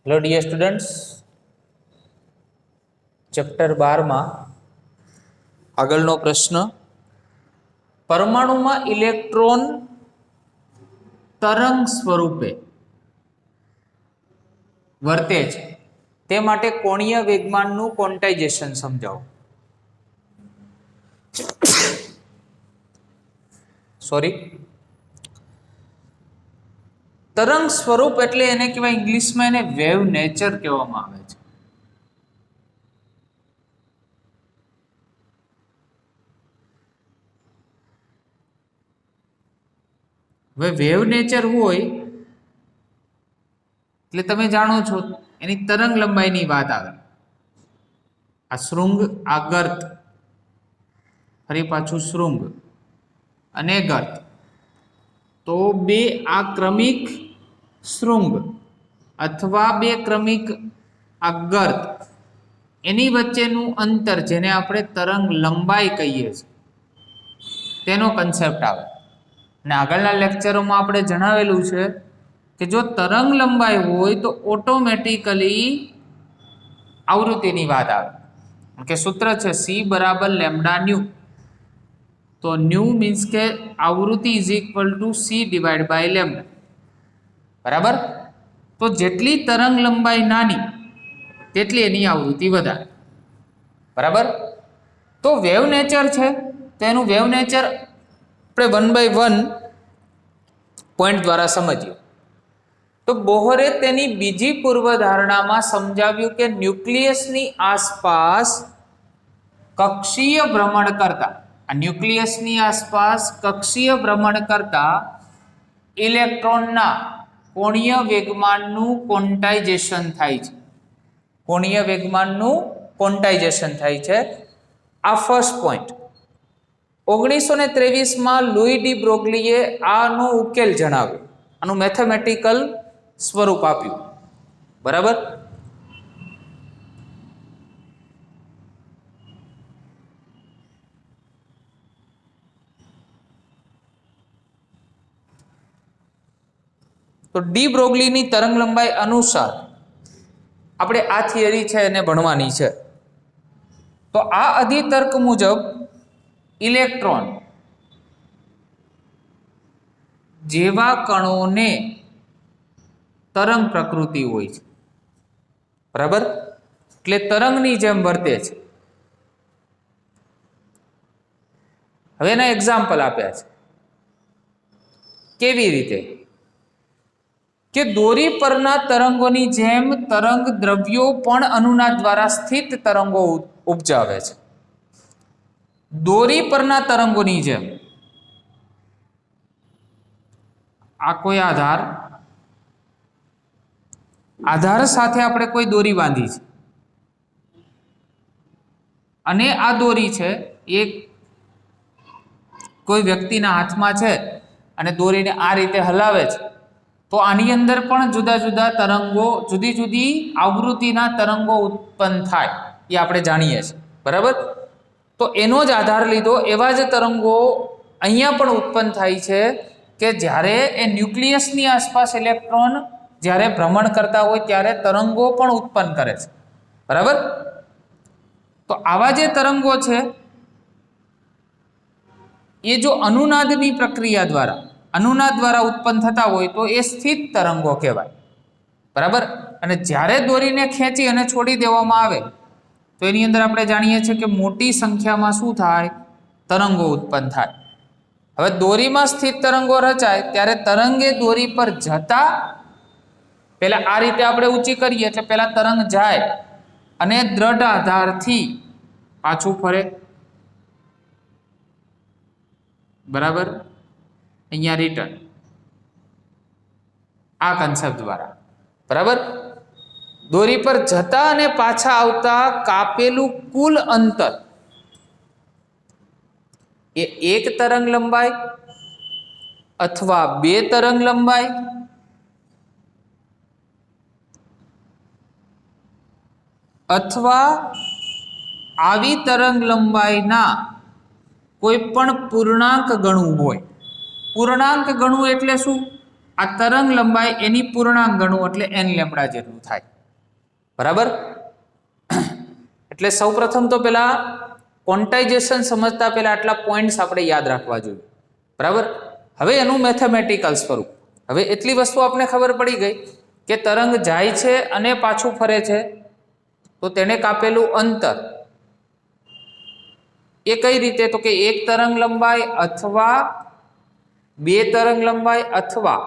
Hello dear students, chapter 12 में आगळनो प्रश्न परमाणु में इलेक्ट्रॉन तरंग स्वरूपे वर्ते छे ते माटे कोणीय वेगमाननुं क्वोंटाइजेशन समजावो। सॉरी, तरंग स्वरूप एटले एने कहेवाय इंग्लिश में एने वेव नेचर कहेवामां आवे छे। હવે વેવ નેચર હોય એટલે તમે જાણો છો એની તરંગ લંબાઈની વાત આવે। આ શૃંગ, આ ગર્ત, ફરી પાછું શૃંગ અને ગર્ત, તો બે આ ક્રમિક શૃંગ અથવા બે ક્રમિક આ ગર્ત એની વચ્ચેનું અંતર જેને આપણે તરંગ લંબાઈ કહીએ છીએ તેનો કન્સેપ્ટ આવે। અને આગળના લેક્ચરોમાં આપણે જણાવેલું છે કે જો તરંગ લંબાઈ હોય તો ઓટોમેટિકલી આવૃત્તિની વાત આવે કે સૂત્ર છે સી બરાબર લેમ્ડા ન્યુ। તો ન્યુ મીન્સ કે આવૃત્તિ is equal to C divide by lambda, બરાબર। તો જેટલી તરંગ લંબાઈ નાની તેટલી એની આવૃત્તિ વધારે, બરાબર। તો વેવ નેચર છે તો એનું વેવ નેચર આપણે 1 by 1 પોઈન્ટ द्वारा समझिए। तो बोहरे तेनी बीजी पूर्वधारणा समझाव्યું કે ન્યુક્લિયસની આસપાસ કક્ષીય ભ્રમણ કરતા આ ન્યુક્લિયસની આસપાસ કક્ષીય ભ્રમણ કરતા ઇલેક્ટ્રોનના કોણીય વેગમાનનું ક્વોન્ટાઇઝેશન થાય છે। કોણીય વેગમાનનું ક્વોન્ટાઇઝેશન થાય છે। આ ફર્સ્ટ પોઈન્ટ 1923 में लुई डी ब्रोगलीए आनो उकेल जणाव्यो, आनु मैथमेटिकल स्वरूप आप्युं, बराबर। तो डी ब्रोगली नी तरंग लंबाई अनुसार आपणे आ थियरी छे एने भणवानी छे। तो आ अधितर्क मुजब इलेक्ट्रॉन जेवा कणों ने तरंग प्रकृति होय छे, बराबर। એટલે તરંગની જેમ વર્તે છે। હવે એના એક્ઝામ્પલ આપ્યા છે કેવી રીતે કે દોરી પરના તરંગોની જેમ તરંગ દ્રવ્યો પણ અનુનાદ દ્વારા સ્થિત તરંગો ઉપજાવે છે। दोरी परना तरंगोनी जेम आ कोई आधार आधार साथे आपणे कोई दोरी बांधी छे अने आ दोरी छे एक कोई व्यक्तिना हाथमां छे अने दोरीने आ रीते हलावे छे तो आनी अंदर पण जुदा जुदा तरंगो जुदी जुदी आवृत्तिना तरंगो उत्पन्न थाय ए आपणे जाणीए छीए, बराबर। तो एनो ज आधार लीधो एवा ज तरंगो अहींया पण उत्पन्न थाय छे के ज्यारे ए न्यूक्लियसनी आसपास इलेक्ट्रॉन ज्यारे भ्रमण करता होय त्यारे तरंगो पण उत्पन्न करे छे, बराबर। तो आवा जे तरंगो छे ए जो अनुनादनी प्रक्रिया द्वारा अनुनाद द्वारा उत्पन्न थता होय तो ए स्थित तरंगो कहेवाय, बराबर। अने ज्यारे दोरीने खेंची अने छोड़ी देवामां आवे तो एनी अंदर आपणे जाणीए छीए कि मोटी संख्यामां शुं थाय तरंगो उत्पन्न थाय। हवे दोरीमां स्थित तरंगो रचाय त्यारे तरंगे दोरी पर जता पहेला आ रीते आपणे ऊंची करीए એટલે पहेला तरंग जाय अने दृढ़ आधारथी पाछું फरे, बराबर। अहींया रिटर्न आ कन्सेप्ट द्वारा, बराबर। दोरी पर जता अने पाछा आवता कापेलू कुल अंतर ए एक तरंग लंबाई अथवा बे तरंग लंबाई अथवा आवी तरंग लंबाईना कोईपण पूर्णांक गणु होय। पूर्णांक गणु एटले शुं? आ तरंग लंबाई एनी पूर्णांक गणु एटले n लेम्डा जेटલું થાય। बराबर। એટલે સૌપ્રથમ તો પેલા ક્વોન્ટાઇઝેશન સમજતા પહેલા આટલા પોઈન્ટ્સ આપણે યાદ રાખવા જોઈએ, બરાબર। હવે એનું મેથેમેટિકલ સ્વરૂપ, હવે એટલી વસ્તુ આપણે ખબર પડી ગઈ કે તરંગ જાય છે અને પાછું ફરે છે, તો તેને કાપેલું અંતર એ કઈ રીતે, તો કે એક તરંગ લંબાઈ અથવા બે તરંગ લંબાઈ અથવા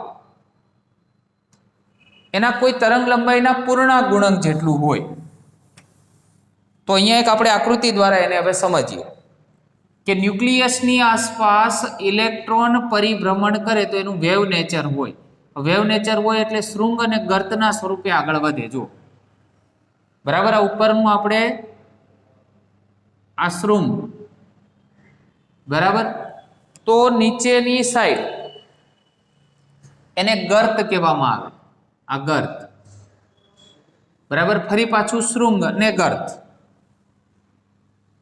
એના કોઈ તરંગ લંબાઈના પૂર્ણાંક ગુણક જેટલું હોય। તો અહીંયા એક આપણે આકૃતિ દ્વારા એને હવે સમજીએ કે ન્યુક્લિયસની આસપાસ ઇલેક્ટ્રોન પરિભ્રમણ કરે તો એનું વેવ નેચર હોય। વેવ નેચર હોય એટલે શૃંગ અને ગર્તના સ્વરૂપે આગળ વધે, જો બરાબર। આ ઉપરનું આપણે આ શૃંગ, બરાબર, તો નીચેની સાઈડ એને ગર્ત કહેવામાં આવે, આ ગર્ત, બરાબર। ફરી પાછું શૃંગ અને ગર્ત,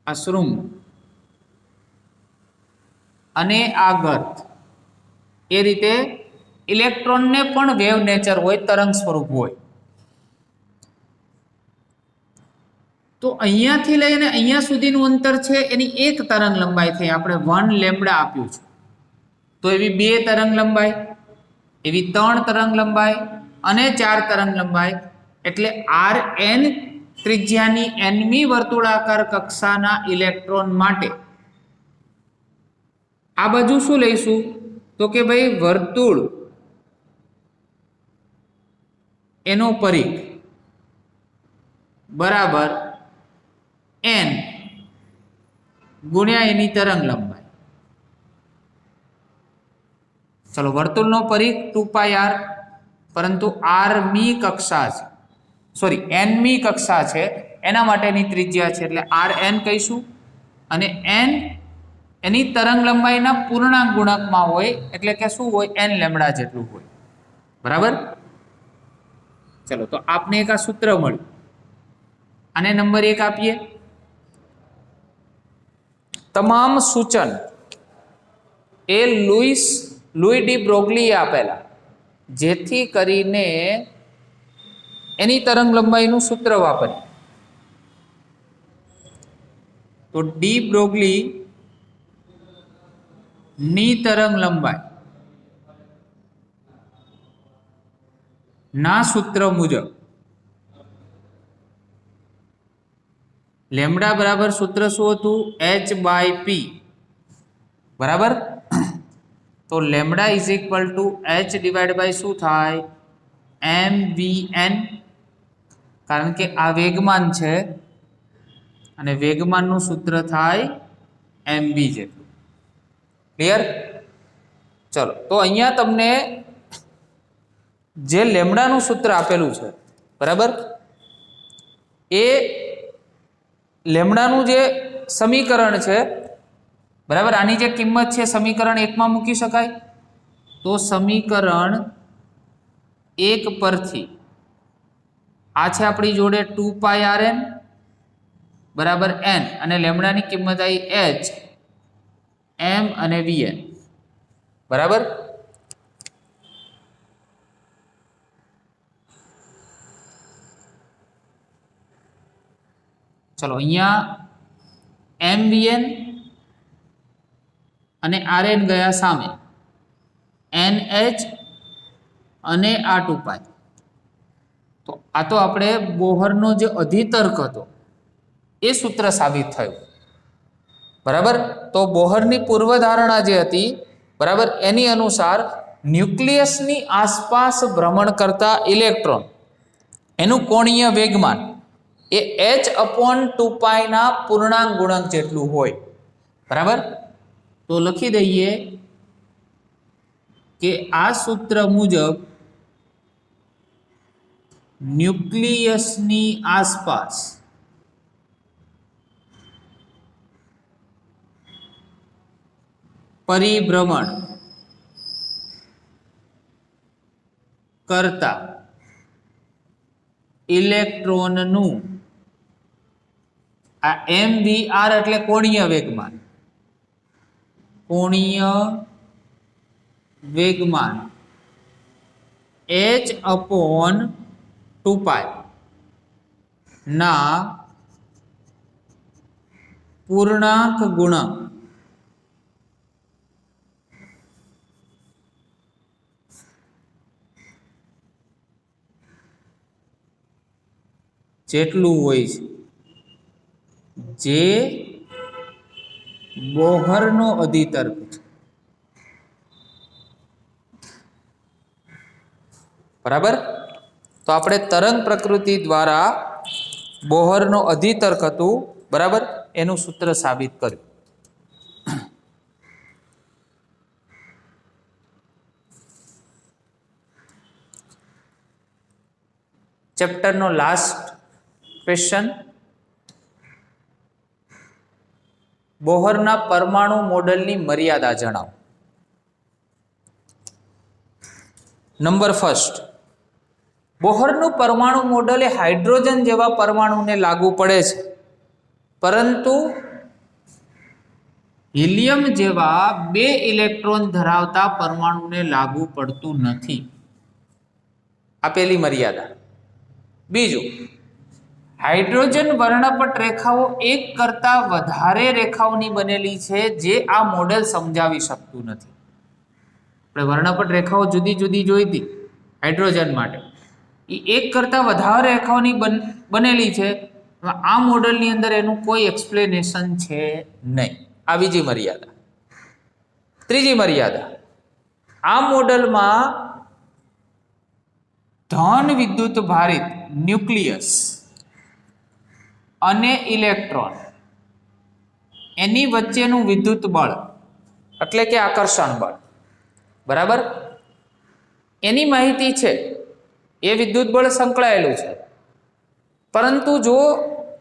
આ શૃંગ અને આ ગર્ત, એ રીતે ઇલેક્ટ્રોનને પણ વેવ નેચર હોય, તરંગ સ્વરૂપ હોય। તો અહીંયાથી લઈને અહીંયા સુધીનું અંતર છે એની એક તરંગ લંબાઈ થઈ, આપણે 1 લેમ્બડા આપ્યું છે। તો એવી 2 તરંગ લંબાઈ, એવી 3 તરંગ લંબાઈ અને 4 તરંગ લંબાઈ, એટલે Rn ત્રિજ્યાની nમી વર્તુળાકાર કક્ષાના ઇલેક્ટ્રોન માટે આ બાજુ શું લઈશું, તો કે ભાઈ વર્તુળ એનો પરિઘ બરાબર n ગુણ્યા એની તરંગ લંબાઈ। ચલો, વર્તુળનો પરિઘ 2πr, પરંતુ r મી કક્ષા છે, સોરી n મી કક્ષા છે, એના માટેની ત્રિજ્યા છે એટલે rn કહીશું, અને n એની તરંગ લંબાઈના પૂર્ણાંક ગુણકમાં હોય એટલે કે શું હોય, n લેમ્બડા જેટલું હોય, બરાબર। ચલો, તો આપને એક આ સૂત્ર મળ્યું, આને નંબર 1 આપીએ। તમામ સૂચન એ લુઈ ડી બ્રોગલીએ આપેલા, જેથી કરીને એની તરંગ લંબાઈનું સૂત્ર વાપરીએ। તો ડી બ્રોગલી ની તરંગ લંબાઈ ના સૂત્ર મુજબ લેમ્બડા બરાબર સૂત્ર શું હતું, h/p, બરાબર। તો lambda is equal to h divide by શું થાય, mvn, કારણ કે આ વેગમાન છે અને વેગમાનનું સૂત્ર થાય mv જેટલું, ક્લિયર। ચલો, તો અહીંયા તમને જે લેમ્બડાનું સૂત્ર આપેલું છે, બરાબર, એ લેમ્બડાનું જે સમીકરણ છે, બરાબર, આની જે કિંમત છે સમીકરણ 1 માં મૂકી શકાય। તો સમીકરણ 1 પરથી આ છે આપણી જોડે 2πrn બરાબર n, અને લેમ્બડાની કિંમત આવી h, m અને vn, બરાબર। ચલો, અહીંયા mvn અને rn ગયા સામે, nh અને આ 2π, તો આ તો આપણે બોહરનો જે અધિતર્ક હતો એ સૂત્ર સાબિત થયું, બરાબર। તો બોહરની પૂર્વધારણા જે હતી, બરાબર, એની અનુસાર ન્યુક્લિયસની આસપાસ ભ્રમણ કરતા ઇલેક્ટ્રોન એનું કોણીય વેગમાન એ h/2π ના પૂર્ણાંક ગુણક જેટલું હોય, બરાબર। તો લખી દઈએ કે આ સૂત્ર મુજબ ન્યુક્લિયસની આસપાસ પરિભ્રમણ કરતા ઇલેક્ટ્રોનનું આ mvr એટલે કોણીય વેગમાન, કોણીય વેગમાન h/2π ના પૂર્ણાંક ગુણક જેટલું હોય છે, જે બોહરનો અધિતર્ક છે. બરાબર. તો આપણે તરંગ પ્રકૃતિ દ્વારા બોહરનો અધિતર્ક હતું, બરાબર, એનું સૂત્ર સાબિત કર્યું. ચેપ્ટરનો લાસ્ટ ક્વેશ્ચન, બોહરના પરમાણુ મોડલની મર્યાદા જણાવો. નંબર ફર્સ્ટ, બોહરનું પરમાણુ મોડલ એ હાઇડ્રોજન જેવા પરમાણુને લાગુ પડે છે, પરંતુ હિલિયમ જેવા 2 ઇલેક્ટ્રોન ધરાવતા પરમાણુને લાગુ પડતું નથી. આ પહેલી મર્યાદા. બીજું, હાઇડ્રોજન વર્ણપટ રેખાઓ એક કરતા વધારે રેખાઓની બનેલી છે, જે આ મોડેલ સમજાવી શકતું નથી. આપણે વર્ણપટ રેખાઓ જુદી જુદી જોઈ હતી હાઇડ્રોજન માટે, એ એક કરતા વધારે રેખાઓની બનેલી છે. આ મોડેલની અંદર એનું કોઈ એક્સપ્લેનેશન છે નહીં. આ બીજી મર્યાદા. ત્રીજી મર્યાદા, આ મોડેલમાં ધન વિદ્યુત ભારિત ન્યુક્લિયસ અને ઇલેક્ટ્રોન એની વચ્ચેનું વિદ્યુત બળ એટલે કે આકર્ષણ બળ, બરાબર, એની માહિતી છે. એ વિદ્યુત બળ સંકળાયેલું છે, પરંતુ જો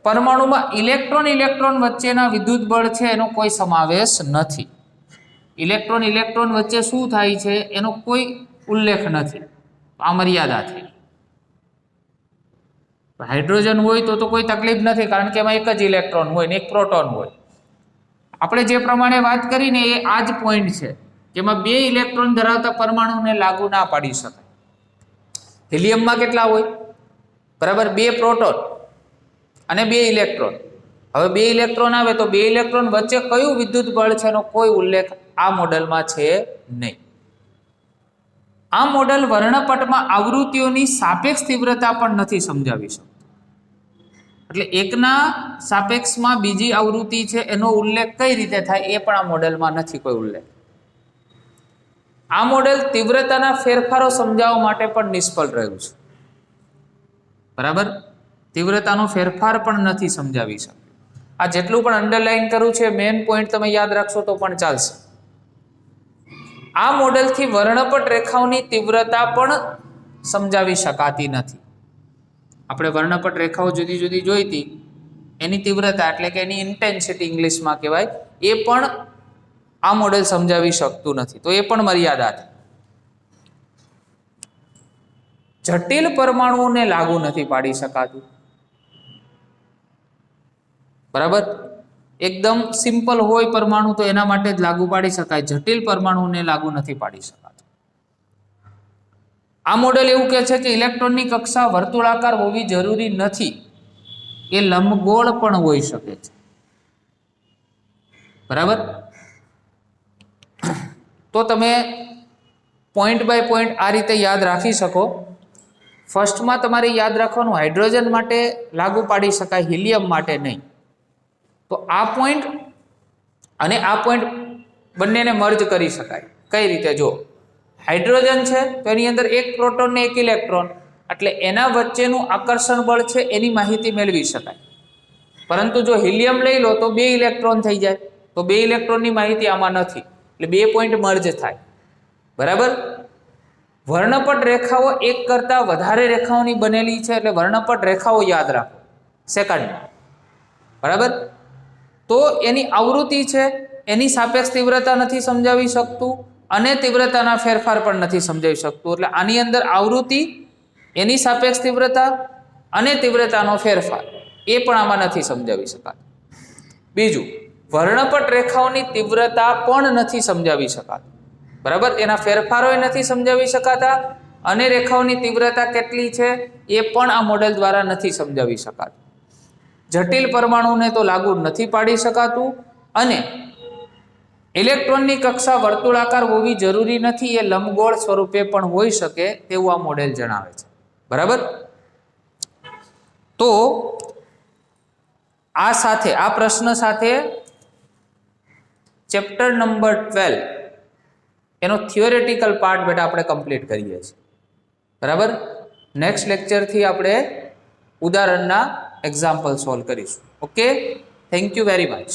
પરમાણુમાં ઇલેક્ટ્રોન વચ્ચેના વિદ્યુત બળ છે એનો કોઈ સમાવેશ નથી. ઇલેક્ટ્રોન વચ્ચે શું થાય છે એનો કોઈ ઉલ્લેખ નથી. આ મર્યાદા થઈ. હાઇડ્રોજન હોય તો કોઈ તકલીફ નથી, કારણ કે એમાં એક જ ઇલેક્ટ્રોન હોય ને એક પ્રોટોન હોય. આપણે જે પ્રમાણે વાત કરીને એ આ જ પોઈન્ટ છે, જેમાં 2 ઇલેક્ટ્રોન ધરાવતા પરમાણુને લાગુ ના પાડી શકાય. હિલિયમમાં કેટલા હોય? બરાબર, 2 પ્રોટોન અને 2 ઇલેક્ટ્રોન. હવે 2 ઇલેક્ટ્રોન આવે તો 2 ઇલેક્ટ્રોન વચ્ચે કયું વિદ્યુત બળ છે એનો કોઈ ઉલ્લેખ આ મોડેલમાં છે નહીં. આ મોડેલ વર્ણપટમાં આવૃત્તિઓની સાપેક્ષ તીવ્રતા પણ નથી સમજાવી શકતું. એટલે એકના સાપેક્ષમાં બીજી આવૃત્તિ છે એનો ઉલ્લેખ કઈ રીતે થાય એ પણ આ મોડેલમાં નથી કોઈ ઉલ્લેખ. આ મોડેલ તીવ્રતાના ફેરફારો સમજાવવા માટે પણ નિષ્ફળ રહ્યું છે. બરાબર, તીવ્રતાનો ફેરફાર પણ નથી સમજાવી શકતું. આ જેટલું પણ અંડરલાઈન કર્યું છે મેઇન પોઈન્ટ તમે યાદ રાખશો તો પણ ચાલશે. આ મોડેલથી વર્ણપટ રેખાઓની તીવ્રતા પણ સમજાવી શકાતી નથી. આપણે વર્ણપટ રેખાઓ જુદી જુદી જોઈ હતી, એની તીવ્રતા એટલે કે એની ઇન્ટેન્સિટી ઇંગ્લિશમાં કહેવાય, એ પણ આ મોડેલ સમજાવી શકતું નથી. તો એ પણ મર્યાદા છે. જટિલ પરમાણુઓને લાગુ નથી પાડી શકાતું. બરાબર, એકદમ સિમ્પલ હોય પરમાણુ તો એના માટે જ લાગુ પાડી શકાય. જટિલ પરમાણુને લાગુ નથી પાડી શકાતું. આ મોડેલ એવું કહે છે કે ઇલેક્ટ્રોનની કક્ષા વર્તુળાકાર હોવી જરૂરી નથી, એ લંબગોળ પણ હોઈ શકે છે. બરાબર, તો તમે પોઈન્ટ બાય પોઈન્ટ આ રીતે યાદ રાખી શકો. ફર્સ્ટમાં તમારે યાદ રાખવાનું હાઇડ્રોજન માટે લાગુ પાડી શકાય, હિલિયમ માટે નહીં. તો આ પોઈન્ટ અને આ પોઈન્ટ બંનેને મર્જ કરી શકાય. કઈ રીતે? જો હાઇડ્રોજન છે તો એની અંદર એક પ્રોટોન ને એક ઇલેક્ટ્રોન, એટલે એના વચ્ચેનું આકર્ષણ બળ છે એની માહિતી મેળવી શકાય. પરંતુ જો હિલિયમ લઈ લો તો 2 ઇલેક્ટ્રોન થઈ જાય, તો 2 ઇલેક્ટ્રોનની માહિતી આમાં નથી, એટલે 2 પોઈન્ટ મર્જ થાય. બરાબર, વર્ણપટ રેખાઓ એક કરતા વધારે રેખાઓની બનેલી છે, એટલે વર્ણપટ રેખાઓ યાદ રાખો સેકન્ડમાં. બરાબર, તો એની આવૃત્તિ છે એની સાપેક્ષ તીવ્રતા નથી સમજાવી શકતું અને તીવ્રતાના ફેરફાર પણ નથી સમજાવી શકતું. એટલે આની અંદર આવૃત્તિ, એની સાપેક્ષ તીવ્રતા અને તીવ્રતાનો ફેરફાર એ પણ આમાં નથી સમજાવી શકાતું. બીજું, વર્ણપટ રેખાઓની તીવ્રતા પણ નથી સમજાવી શકાતી. બરાબર, એના ફેરફારો નથી સમજાવી શકાતા અને રેખાઓની તીવ્રતા કેટલી છે એ પણ આ મોડેલ દ્વારા નથી સમજાવી શકાતું. જટિલ પરમાણુને તો લાગુ નથી પાડી શકાતું અને ઇલેક્ટ્રોનની કક્ષા વર્તુળાકાર હોવી જરૂરી નથી, એ લંબગોળ સ્વરૂપે પણ હોઈ શકે તેવું આ મોડેલ જણાવે છે. બરાબર. તો આ સાથે આ પ્રશ્ન સાથે ચેપ્ટર નંબર 12 એનો થિયોરેટિકલ પાર્ટ બેટા આપણે કમ્પ્લીટ કરીએ છીએ. બરાબર. નેક્સ્ટ લેક્ચરથી આપણે ઉદાહરણના એક્ઝામ્પલ સોલ્વ કરીશું. Okay, thank you very much.